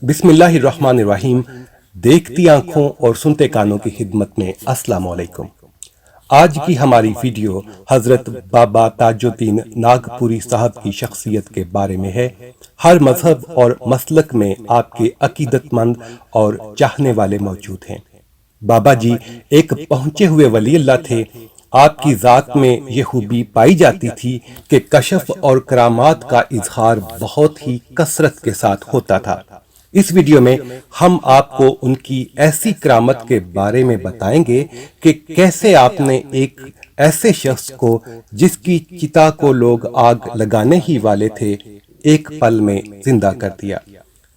بسم اللہ الرحمن الرحیم۔ دیکھتی آنکھوں اور سنتے کانوں کی خدمت میں السلام علیکم۔ آج کی ہماری ویڈیو حضرت بابا تاجدین ناگپوری صاحب کی شخصیت کے بارے میں ہے۔ ہر مذہب اور مسلک میں آپ کے عقیدت مند اور چاہنے والے موجود ہیں۔ بابا جی ایک پہنچے ہوئے ولی اللہ تھے۔ آپ کی ذات میں یہ خوبی پائی جاتی تھی کہ کشف اور کرامات کا اظہار بہت ہی کثرت کے ساتھ ہوتا تھا۔ اس ویڈیو میں ہم آپ کو ان کی ایسی کرامت کے بارے میں بتائیں گے کہ کیسے آپ نے ایک ایسے شخص کو جس کی چتا کو لوگ آگ لگانے ہی والے تھے ایک پل میں زندہ کر دیا۔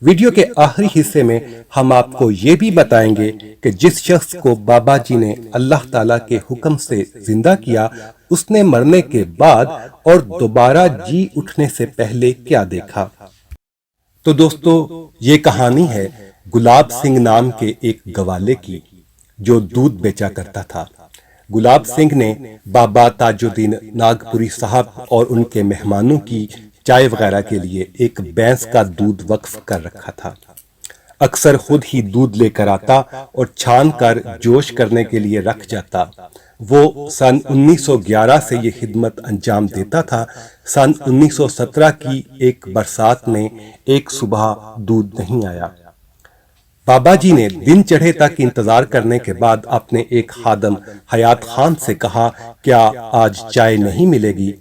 ویڈیو کے آخری حصے میں ہم آپ کو یہ بھی بتائیں گے کہ جس شخص کو بابا جی نے اللہ تعالیٰ کے حکم سے زندہ کیا، اس نے مرنے کے بعد اور دوبارہ جی اٹھنے سے پہلے کیا دیکھا۔ تو دوستو، یہ کہانی ہے گلاب سنگھ نام کے ایک گوالے کی جو دودھ بیچا کرتا تھا۔ گلاب سنگھ نے بابا تاجدین ناگپوری صاحب اور ان کے مہمانوں کی چائے وغیرہ کے لیے ایک بھینس کا دودھ وقف کر رکھا تھا۔ اکثر خود ہی دودھ لے کر آتا اور چھان کر جوش کرنے کے لیے رکھ جاتا۔ وہ سن 1911 سے یہ خدمت انجام دیتا تھا۔ سن 1917 کی ایک برسات میں ایک صبح دودھ نہیں آیا۔ بابا جی نے دن چڑھے تک انتظار کرنے کے بعد اپنے ایک خادم حیات خان سے کہا، کیا آج چائے نہیں ملے گی؟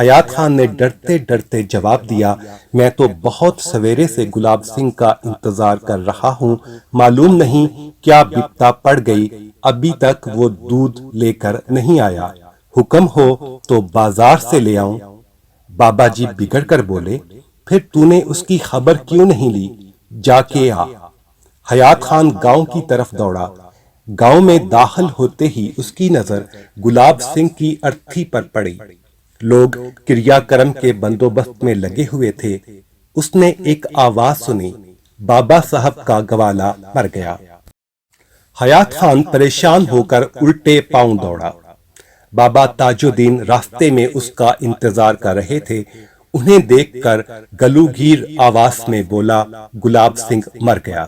حیات خان نے ڈرتے ڈرتے جواب دیا، میں تو بہت سویرے سے گلاب سنگھ کا انتظار کر رہا ہوں، معلوم نہیں کیا بپتا پڑ گئی، ابھی تک وہ دودھ لے کر نہیں آیا، حکم ہو تو بازار سے لے آؤں۔ بابا جی بگڑ کر بولے، پھر تو نے اس کی خبر کیوں نہیں لی؟ جا کے آ۔ حیات خان گاؤں کی طرف دوڑا۔ گاؤں میں داخل ہوتے ہی اس کی نظر گلاب سنگھ کی ارتھی پر پڑی۔ لوگ کریا کرم کے بندوبست میں لگے ہوئے تھے۔ اس نے ایک آواز سنی، بابا صاحب کا گوالا مر گیا۔ حیات خان پریشان ہو کر الٹے پاؤں دوڑا۔ بابا تاجدین راستے میں اس کا انتظار کر رہے تھے۔ انہیں دیکھ کر گلوگیر آواز میں بولا، گلاب سنگھ مر گیا۔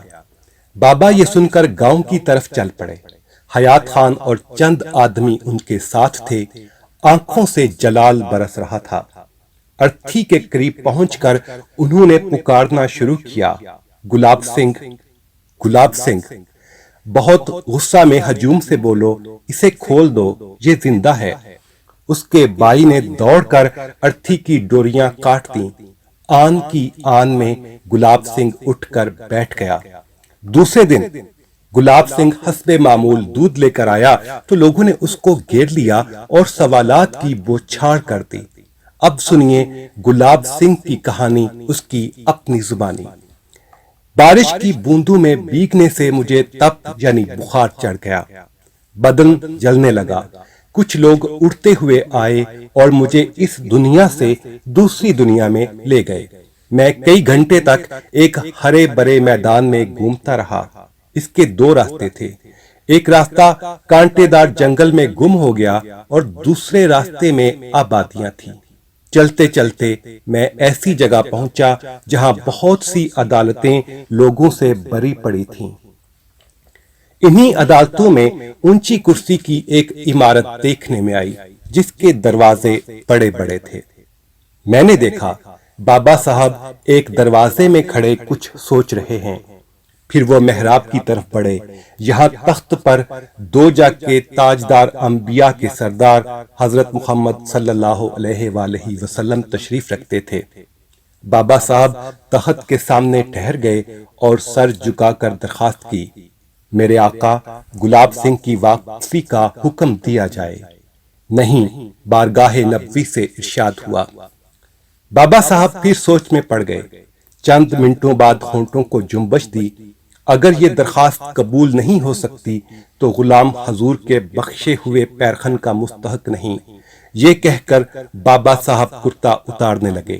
بابا یہ سن کر گاؤں کی طرف چل پڑے۔ حیات خان اور چند آدمی ان کے ساتھ تھے۔ آنکھوں سے جلال برس رہا تھا۔ ارتھی کے قریب پہنچ کر انہوں نے پکارنا شروع کیا، گلاب سنگھ، گلاب سنگھ۔ بہت غصہ میں ہجوم سے بولو، اسے کھول دو، یہ زندہ ہے۔ اس کے بھائی نے دوڑ کر ارتھی کی ڈوریاں کاٹ دیں۔ آن کی آن میں گلاب سنگھ اٹھ کر بیٹھ گیا۔ دوسرے دن گلاب سنگھ حسب معمول دودھ لے کر آیا تو لوگوں نے اس کو گھیر لیا اور سوالات کی بوچھاڑ کر دی۔ اب سنیے گلاب سنگھ کی کہانی اس کی اپنی زبانی۔ بارش کی بوندوں میں بھیگنے سے مجھے تپ یعنی بخار چڑھ گیا، بدن جلنے لگا۔ کچھ لوگ اڑتے ہوئے آئے اور مجھے اس دنیا سے دوسری دنیا میں لے گئے۔ میں کئی گھنٹے تک ایک ہرے برے میدان میں گھومتا رہا۔ اس کے دو راستے تھے، ایک راستہ کانٹے دار جنگل میں گم ہو گیا اور دوسرے راستے میں آبادیاں تھیں۔ چلتے چلتے میں ایسی جگہ پہنچا جہاں بہت سی عدالتیں لوگوں سے بری پڑی تھیں۔ انہی عدالتوں میں اونچی کرسی کی ایک عمارت دیکھنے میں آئی جس کے دروازے بڑے بڑے تھے۔ میں نے دیکھا بابا صاحب ایک دروازے میں کھڑے کچھ سوچ رہے ہیں۔ پھر وہ محراب کی طرف بڑھے۔ یہاں تخت پر دو جگ کے تاجدار انبیاء کے سردار حضرت محمد صلی اللہ علیہ وآلہ وسلم تشریف رکھتے تھے۔ بابا صاحب تخت کے سامنے ٹھہر گئے اور سر جھکا کر درخواست کی، میرے آقا گلاب سنگھ کی واپسی کا حکم دیا جائے۔ نہیں، بارگاہ نبوی سے ارشاد ہوا۔ بابا صاحب پھر سوچ میں پڑ گئے۔ چند منٹوں بعد ہونٹوں کو جنبش دی، اگر یہ درخواست قبول نہیں ہو سکتی تو غلام حضور کے بخشے ہوئے پیرخن کا مستحق نہیں۔ یہ کہہ کر بابا صاحب کرتا اتارنے لگے۔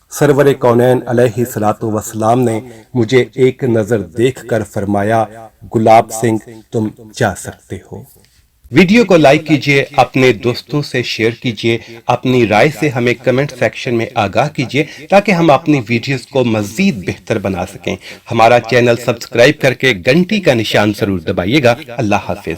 سرور کونین علیہ الصلوۃ والسلام نے مجھے ایک نظر دیکھ کر فرمایا، گلاب سنگھ تم جا سکتے ہو۔ ویڈیو کو لائک کیجئے، اپنے دوستوں سے شیئر کیجئے، اپنی رائے سے ہمیں کمنٹ سیکشن میں آگاہ کیجئے تاکہ ہم اپنی ویڈیوز کو مزید بہتر بنا سکیں۔ ہمارا چینل سبسکرائب کر کے گھنٹی کا نشان ضرور دبائیے گا۔ اللہ حافظ۔